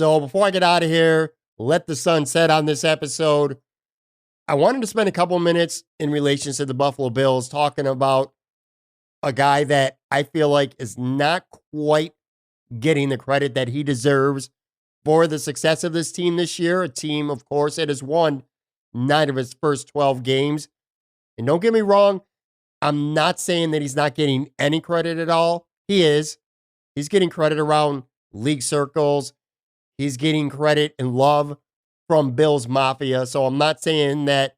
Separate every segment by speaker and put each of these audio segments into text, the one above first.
Speaker 1: So before I get out of here, let the sun set on this episode. I wanted to spend a couple minutes in relation to the Buffalo Bills talking about a guy that I feel like is not quite getting the credit that he deserves for the success of this team this year. A team, of course, that has won 9 of its first 12 games. And don't get me wrong, I'm not saying that he's not getting any credit at all. He is. He's getting credit around league circles. He's getting credit and love from Bills Mafia. So I'm not saying that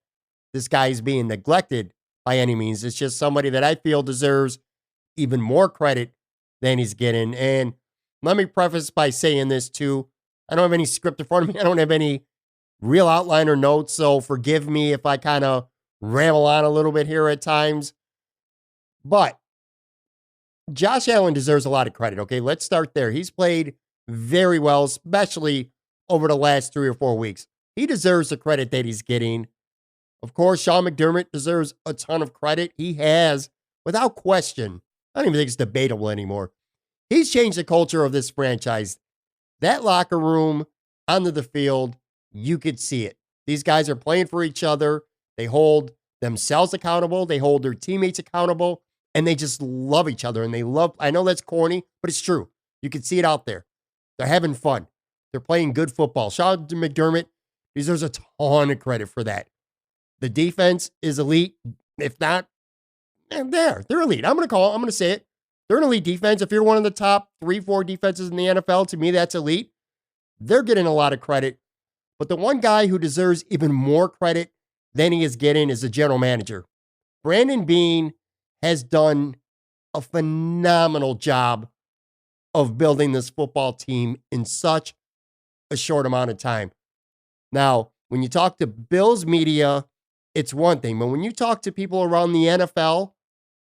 Speaker 1: this guy is being neglected by any means. It's just somebody that I feel deserves even more credit than he's getting. And let me preface by saying this too. I don't have any script in front of me. I don't have any real outline or notes. So forgive me if I kind of ramble on a little bit here at times. But Josh Allen deserves a lot of credit. Okay, let's start there. He's played very well, especially over the last 3 or 4 weeks. He deserves the credit that he's getting. Of course, Sean McDermott deserves a ton of credit. He has, without question, I don't even think it's debatable anymore. He's changed the culture of this franchise. That locker room, onto the field, you could see it. These guys are playing for each other. They hold themselves accountable. They hold their teammates accountable. And they just love each other. And they love, I know that's corny, but it's true. You can see it out there. They're having fun. They're playing good football. Shout out to McDermott. He deserves a ton of credit for that. The defense is elite. If not, they're elite. I'm going to say it. They're an elite defense. If you're one of the top 3-4 defenses in the NFL, to me, that's elite. They're getting a lot of credit. But the one guy who deserves even more credit than he is getting is the general manager. Brandon Beane has done a phenomenal job of building this football team in such a short amount of time. Now, when you talk to Bills media, it's one thing. But when you talk to people around the NFL,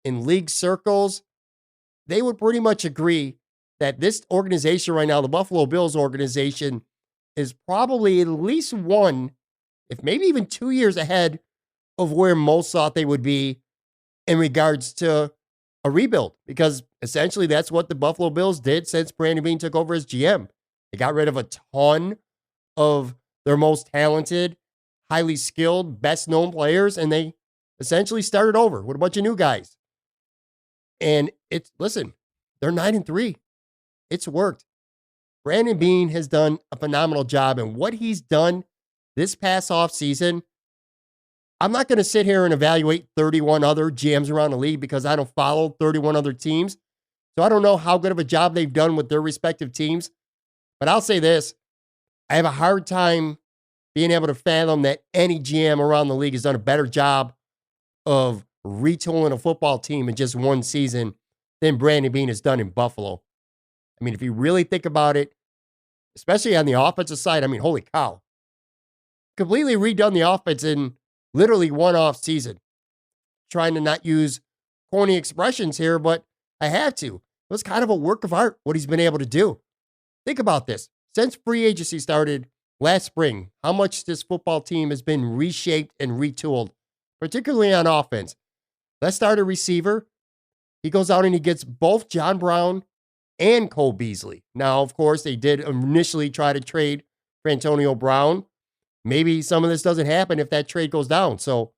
Speaker 1: in league circles, they would pretty much agree that this organization right now, the Buffalo Bills organization, is probably at least 1, if maybe even 2 years ahead of where most thought they would be in regards to a rebuild. Because essentially that's what the Buffalo Bills did since Brandon Beane took over as GM. They got rid of a ton of their most talented, highly skilled, best-known players, and they essentially started over with a bunch of new guys. And listen, they're 9-3. It's worked. Brandon Beane has done a phenomenal job, and what he's done this past offseason, I'm not going to sit here and evaluate 31 other GMs around the league because I don't follow 31 other teams. So I don't know how good of a job they've done with their respective teams. But I'll say this, I have a hard time being able to fathom that any GM around the league has done a better job of retooling a football team in just one season than Brandon Beane has done in Buffalo. I mean, if you really think about it, especially on the offensive side, I mean, holy cow. Completely redone the offense in literally one off season. Trying to not use corny expressions here, but I have to. It was kind of a work of art, what he's been able to do. Think about this. Since free agency started last spring, how much this football team has been reshaped and retooled, particularly on offense. Let's start a receiver. He goes out and he gets both John Brown and Cole Beasley. Now, of course, they did initially try to trade for Antonio Brown. Maybe some of this doesn't happen if that trade goes down. So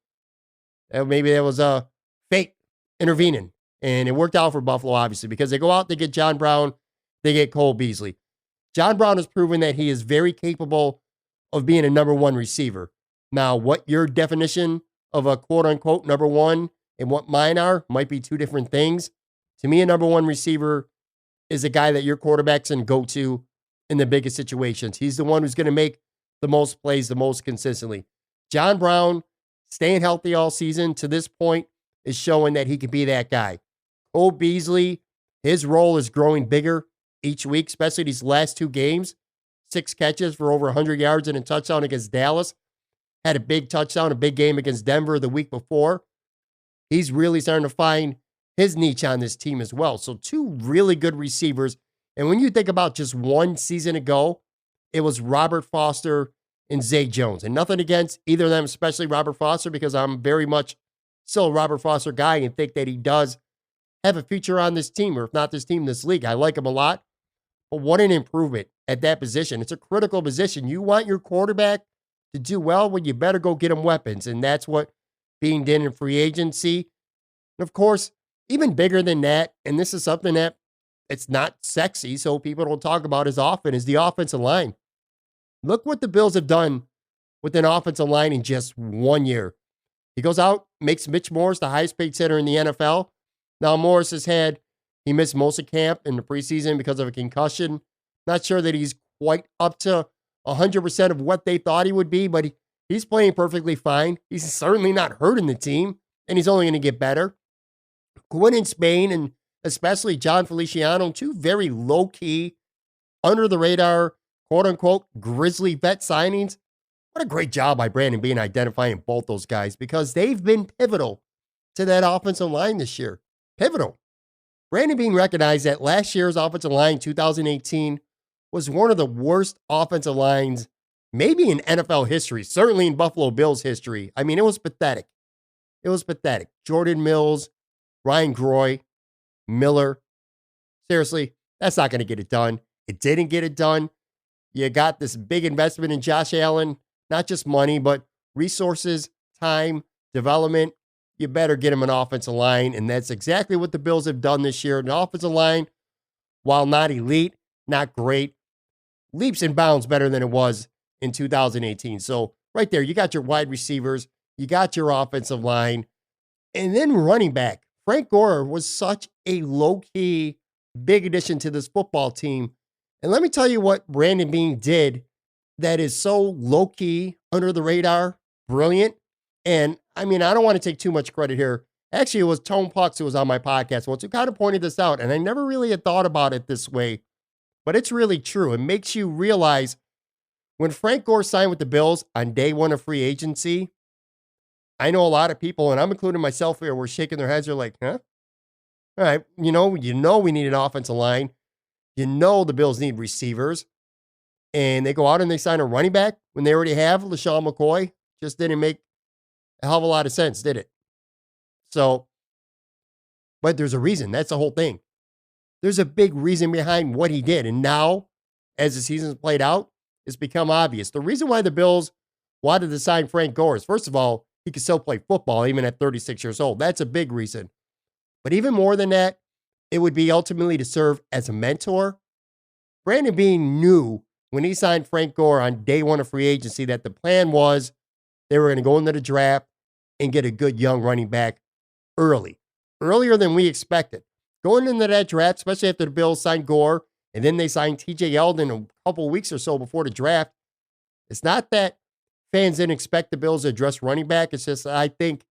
Speaker 1: maybe there was a fate intervening. And it worked out for Buffalo, obviously, because they go out, they get John Brown, they get Cole Beasley. John Brown has proven that he is very capable of being a number 1 receiver. Now, what your definition of a quote-unquote number 1 and what mine are might be 2 different things. To me, a number 1 receiver is a guy that your quarterbacks can go to in the biggest situations. He's the one who's going to make the most plays the most consistently. John Brown, staying healthy all season to this point, is showing that he can be that guy. Cole Beasley, his role is growing bigger each week, especially these last 2 games. 6 catches for over 100 yards and a touchdown against Dallas. Had a big touchdown, a big game against Denver the week before. He's really starting to find his niche on this team as well. So 2 really good receivers. And when you think about just one season ago, it was Robert Foster and Zay Jones. And nothing against either of them, especially Robert Foster, because I'm very much still a Robert Foster guy and think that he does have a future on this team, or if not this team, this league. I like him a lot. But what an improvement at that position. It's a critical position. You want your quarterback to do well, well, you better go get him weapons. And that's what Beane did in free agency. And of course, even bigger than that, and this is something that it's not sexy, so people don't talk about as often, is the offensive line. Look what the Bills have done with an offensive line in just 1 year. He goes out, makes Mitch Morse the highest paid center in the NFL. Now, Morris he missed most of camp in the preseason because of a concussion. Not sure that he's quite up to 100% of what they thought he would be, but he's playing perfectly fine. He's certainly not hurting the team, and he's only going to get better. Quinn in Spain, and especially John Feliciano, two very low-key, under-the-radar, quote-unquote, grizzly vet signings. What a great job by Brandon Beane identifying both those guys, because they've been pivotal to that offensive line this year. Pivotal. Brandon Beane recognized that last year's offensive line, 2018, was one of the worst offensive lines, maybe in NFL history, certainly in Buffalo Bills history. I mean, it was pathetic. It was pathetic. Jordan Mills, Ryan Groy, Miller. Seriously, that's not going to get it done. It didn't get it done. You got this big investment in Josh Allen, not just money, but resources, time, development. You better get him an offensive line, and that's exactly what the Bills have done this year. An offensive line, while not elite, not great, leaps and bounds better than it was in 2018. So right there, you got your wide receivers, you got your offensive line, and then running back. Frank Gore was such a low-key, big addition to this football team. And let me tell you what Brandon Beane did that is so low-key, under the radar, brilliant. And I mean, I don't want to take too much credit here. Actually, it was Tone Pucks who was on my podcast once who kind of pointed this out, and I never really had thought about it this way, but it's really true. It makes you realize when Frank Gore signed with the Bills on day one of free agency, I know a lot of people, and I'm including myself here, were shaking their heads. They're like, huh? All right, you know we need an offensive line. You know the Bills need receivers. And they go out and they sign a running back when they already have LaShawn McCoy. Just didn't make a hell of a lot of sense, did it? So, but there's a reason. That's the whole thing. There's a big reason behind what he did. And now, as the season's played out, it's become obvious. The reason why the Bills wanted to sign Frank Gore is, first of all, he could still play football even at 36 years old. That's a big reason. But even more than that, it would be ultimately to serve as a mentor. Brandon Beane knew when he signed Frank Gore on day one of free agency that the plan was they were going to go into the draft and get a good young running back earlier than we expected. Going into that draft, especially after the Bills signed Gore and then they signed TJ Yeldon a couple weeks or so before the draft, it's not that fans didn't expect the Bills to address running back. It's just I think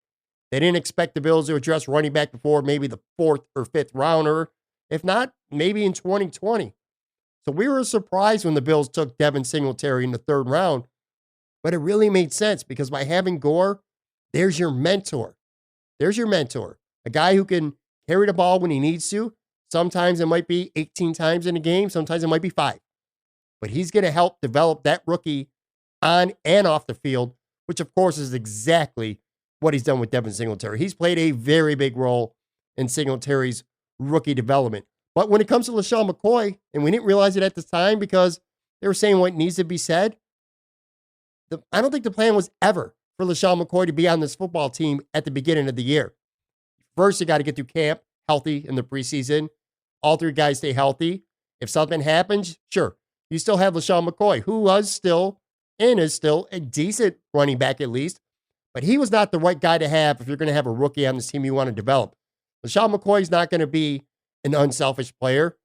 Speaker 1: they didn't expect the Bills to address running back before maybe the 4th or 5th rounder, if not, maybe in 2020. So we were surprised when the Bills took Devin Singletary in the 3rd round, but it really made sense because by having Gore, there's your mentor. There's your mentor, a guy who can carry the ball when he needs to. Sometimes it might be 18 times in a game. Sometimes it might be 5. But he's going to help develop that rookie on and off the field, which of course is exactly what he's done with Devin Singletary. He's played a very big role in Singletary's rookie development. But when it comes to LaShawn McCoy, and we didn't realize it at the time because they were saying what needs to be said, I don't think the plan was ever for LaShawn McCoy to be on this football team at the beginning of the year. First, you got to get through camp healthy in the preseason. All 3 guys stay healthy. If something happens, sure, you still have LaShawn McCoy, who was still and is still a decent running back at least, but he was not the right guy to have if you're going to have a rookie on this team you want to develop. LaShawn McCoy is not going to be an unselfish player.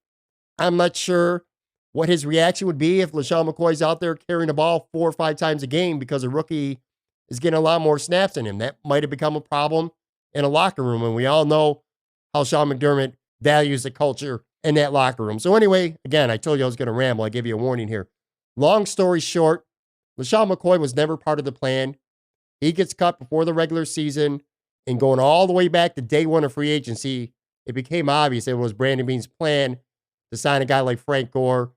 Speaker 1: I'm not sure what his reaction would be if LaShawn McCoy's out there carrying the ball 4 or 5 times a game because a rookie is getting a lot more snaps than him. That might have become a problem in a locker room, and we all know how Sean McDermott values the culture in that locker room. So anyway, again, I told you I was going to ramble. I gave you a warning here. Long story short, LaShawn McCoy was never part of the plan. He gets cut before the regular season, and going all the way back to day one of free agency, it became obvious it was Brandon Beane's plan to sign a guy like Frank Gore,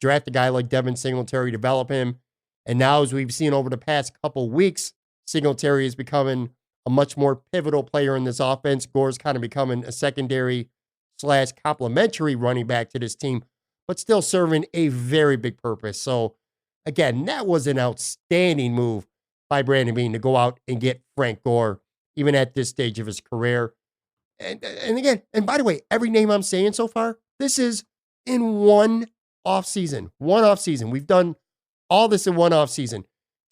Speaker 1: draft a guy like Devin Singletary, develop him. And now, as we've seen over the past couple weeks, Singletary is becoming a much more pivotal player in this offense. Gore's kind of becoming a secondary / complementary running back to this team. but still serving a very big purpose. So again, that was an outstanding move by Brandon Beane to go out and get Frank Gore, even at this stage of his career. And again, and by the way, every name I'm saying so far, this is in one offseason. One offseason. We've done all this in one offseason.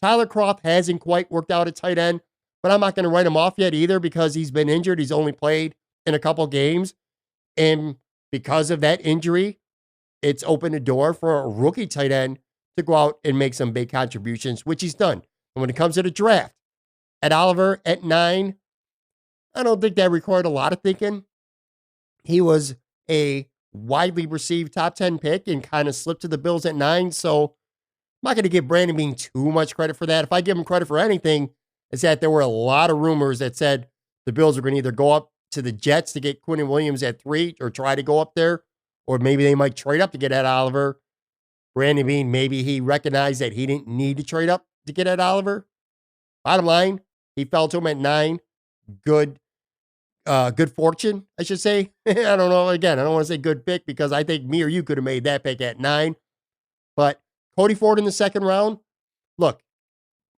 Speaker 1: Tyler Kroft hasn't quite worked out at tight end, but I'm not going to write him off yet either because he's been injured. He's only played in a couple games. And because of that injury, it's opened a door for a rookie tight end to go out and make some big contributions, which he's done. And when it comes to the draft, Ed Oliver at 9, I don't think that required a lot of thinking. He was a widely received top 10 pick and kind of slipped to the Bills at 9. So I'm not going to give Brandon Beane too much credit for that. If I give him credit for anything, it's that there were a lot of rumors that said the Bills were going to either go up to the Jets to get Quinnen Williams at 3 or try to go up there, or maybe they might trade up to get Ed Oliver. Brandon Beane, maybe he recognized that he didn't need to trade up to get Ed Oliver. Bottom line, he fell to him at 9. Good fortune, I should say. I don't know. Again, I don't want to say good pick because I think me or you could have made that pick at 9. But Cody Ford in the second round, look,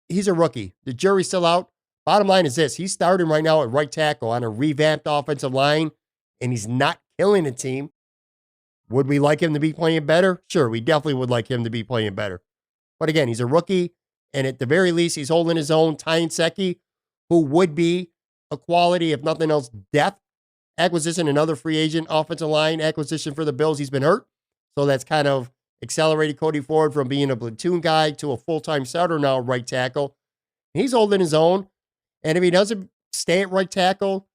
Speaker 1: he's a rookie. The jury's still out. Bottom line is this. He's starting right now at right tackle on a revamped offensive line, and he's not killing the team. Would we like him to be playing better? Sure, we definitely would like him to be playing better. But again, he's a rookie, and at the very least, he's holding his own. Ty Nsekhe, who would be a quality, if nothing else, depth acquisition, another free agent offensive line acquisition for the Bills. He's been hurt, so that's kind of accelerated Cody Ford from being a platoon guy to a full-time starter now, right tackle. He's holding his own, and if he doesn't stay at right tackle,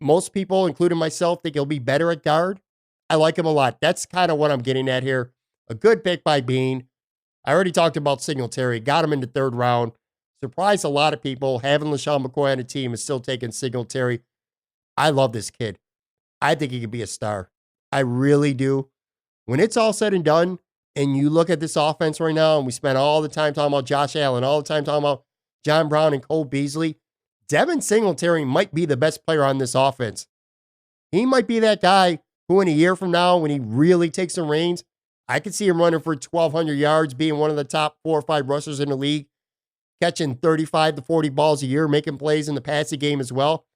Speaker 1: most people, including myself, think he'll be better at guard. I like him a lot. That's kind of what I'm getting at here. A good pick by Beane. I already talked about Singletary. Got him in the third round. Surprised a lot of people. Having LaShawn McCoy on the team is still taking Singletary. I love this kid. I think he could be a star. I really do. When it's all said and done, and you look at this offense right now, and we spent all the time talking about Josh Allen, all the time talking about John Brown and Cole Beasley, Devin Singletary might be the best player on this offense. He might be that guy who in a year from now, when he really takes the reins, I could see him running for 1,200 yards, being one of the top 4 or 5 rushers in the league, catching 35 to 40 balls a year, making plays in the passing game as well.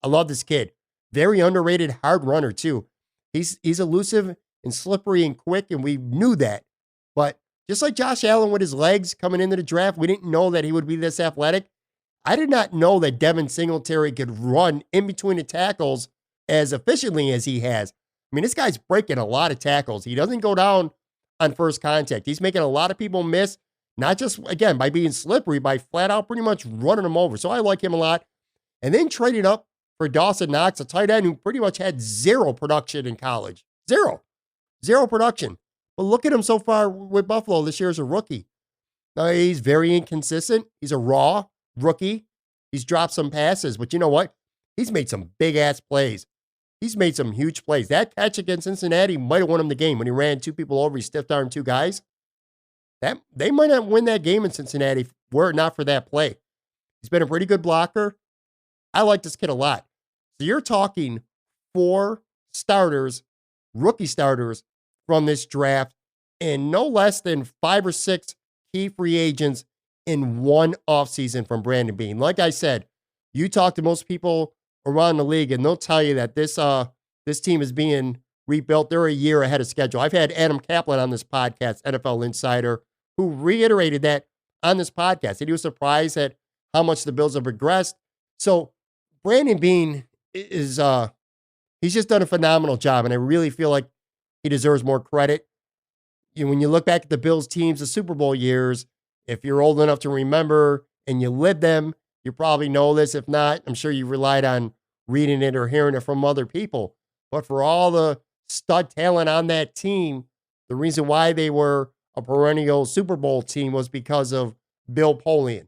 Speaker 1: I love this kid. Very underrated, hard runner too. He's elusive and slippery and quick, and we knew that. But just like Josh Allen with his legs coming into the draft, we didn't know that he would be this athletic. I did not know that Devin Singletary could run in between the tackles as efficiently as he has. I mean, this guy's breaking a lot of tackles. He doesn't go down on first contact. He's making a lot of people miss, not just, again, by being slippery, by flat out pretty much running them over. So I like him a lot. And then trading up for Dawson Knox, a tight end who pretty much had 0 production in college. Zero production. But look at him so far with Buffalo this year as a rookie. Now, he's very inconsistent. He's a raw rookie. He's dropped some passes, but you know what? He's made some big-ass plays. He's made some huge plays. That catch against Cincinnati might have won him the game when he ran 2 people over. He stiff-armed 2 guys. They might not win that game in Cincinnati were it not for that play. He's been a pretty good blocker. I like this kid a lot. So you're talking 4 starters, rookie starters from this draft, and no less than 5 or 6 key free agents in one offseason from Brandon Beane. Like I said, you talk to most people around the league, and they'll tell you that this team is being rebuilt. They're a year ahead of schedule. I've had Adam Kaplan on this podcast, NFL Insider, who reiterated that on this podcast. And he was surprised at how much the Bills have regressed. So Brandon Beane is he's just done a phenomenal job, and I really feel like he deserves more credit. When you look back at the Bills teams, the Super Bowl years, if you're old enough to remember and you lived them, you probably know this. If not, I'm sure you relied on reading it or hearing it from other people. But for all the stud talent on that team, the reason why they were a perennial Super Bowl team was because of Bill Polian.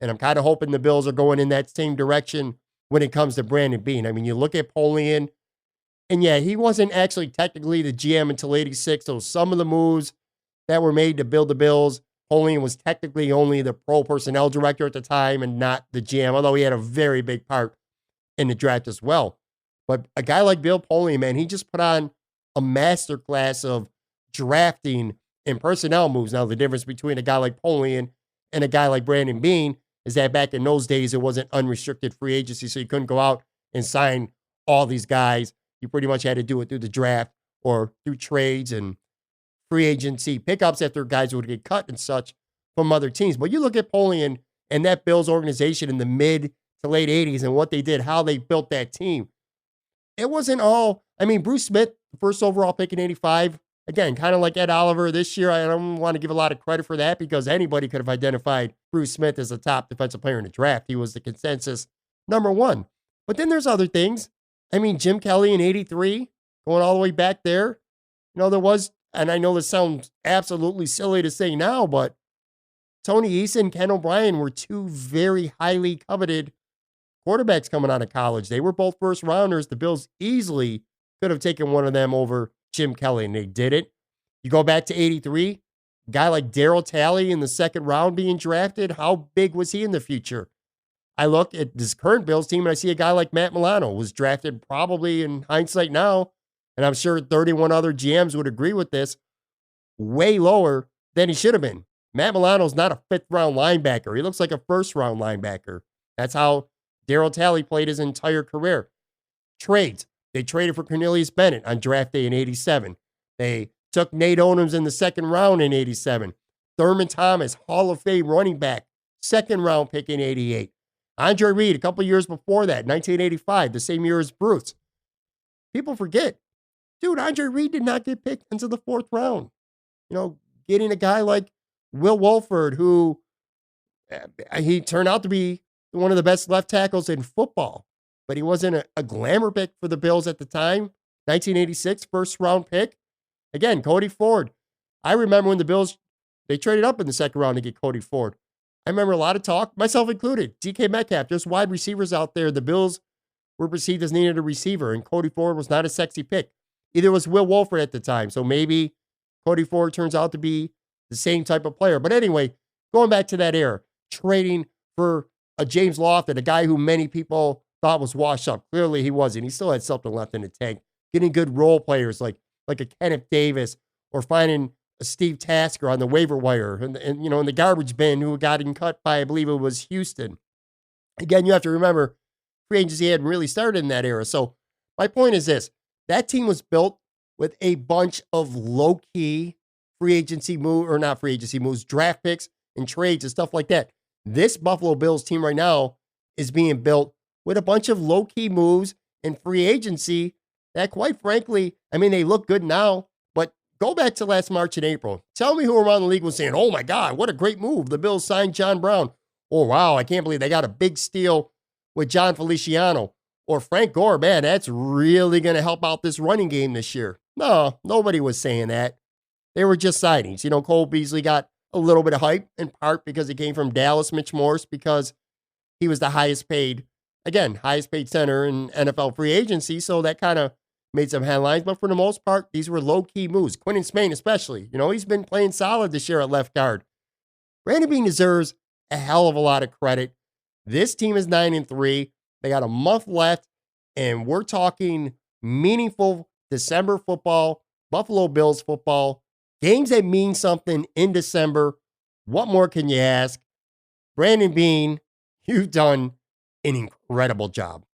Speaker 1: And I'm kind of hoping the Bills are going in that same direction when it comes to Brandon Beane. I mean, you look at Polian, and yeah, he wasn't actually technically the GM until 86. So some of the moves that were made to build the Bills, Polian was technically only the pro personnel director at the time and not the GM, although he had a very big part in the draft as well. But a guy like Bill Polian, man, he just put on a masterclass of drafting and personnel moves. Now, the difference between a guy like Polian and a guy like Brandon Beane is that back in those days, it wasn't unrestricted free agency, so you couldn't go out and sign all these guys. You pretty much had to do it through the draft or through trades and free agency pickups after guys would get cut and such from other teams. But you look at Polian and that Bills organization in the mid to late 80s and what they did, how they built that team. It wasn't all, Bruce Smith, the first overall pick in 85, again, kind of like Ed Oliver this year. I don't want to give a lot of credit for that because anybody could have identified Bruce Smith as the top defensive player in the draft. He was the consensus number one. But then there's other things. Jim Kelly in 83, going all the way back there. There was, and I know this sounds absolutely silly to say now, but Tony Eason and Ken O'Brien were two very highly coveted quarterbacks coming out of college. They were both first rounders. The Bills easily could have taken one of them over Jim Kelly, and they didn't. You go back to 83, a guy like Darryl Talley in the second round being drafted. How big was he in the future? I look at this current Bills team, and I see a guy like Matt Milano was drafted probably in hindsight now, and I'm sure 31 other GMs would agree with this, way lower than he should have been. Matt Milano's not a fifth-round linebacker. He looks like a first-round linebacker. That's how Darryl Talley played his entire career. Trades. They traded for Cornelius Bennett on draft day in 87. They took Nate Onums in the second round in 87. Thurman Thomas, Hall of Fame running back, second-round pick in 88. Andre Reed, a couple years before that, 1985, the same year as Bruce. People forget. Dude, Andre Reed did not get picked into the fourth round. Getting a guy like Will Wolford, who he turned out to be one of the best left tackles in football, but he wasn't a glamour pick for the Bills at the time. 1986, first round pick. Again, Cody Ford. I remember when the Bills, they traded up in the second round to get Cody Ford. I remember a lot of talk, myself included. DK Metcalf, there's wide receivers out there. The Bills were perceived as needed a receiver, and Cody Ford was not a sexy pick. Either was Will Wolford at the time, so maybe Cody Ford turns out to be the same type of player. But anyway, going back to that era, trading for a James Lofton, a guy who many people thought was washed up. Clearly he wasn't. He still had something left in the tank. Getting good role players like a Kenneth Davis, or finding a Steve Tasker on the waiver wire and in the garbage bin who got cut by, I believe it was Houston. Again, you have to remember, free agency hadn't really started in that era. So my point is this. That team was built with a bunch of low-key draft picks and trades and stuff like that. This Buffalo Bills team right now is being built with a bunch of low-key moves and free agency that, quite frankly, they look good now, but go back to last March and April. Tell me who around the league was saying, oh my God, what a great move. The Bills signed John Brown. Oh, wow, I can't believe they got a big steal with John Feliciano. Or Frank Gore, man, that's really going to help out this running game this year. No, nobody was saying that. They were just signings. Cole Beasley got a little bit of hype, in part because he came from Dallas. Mitch Morse, because he was the highest paid center in NFL free agency. So that kind of made some headlines. But for the most part, these were low-key moves. Quinton Spain especially. He's been playing solid this year at left guard. Brandon Beane deserves a hell of a lot of credit. This team is 9-3. They got a month left, and we're talking meaningful December football, Buffalo Bills football, games that mean something in December. What more can you ask? Brandon Beane, you've done an incredible job.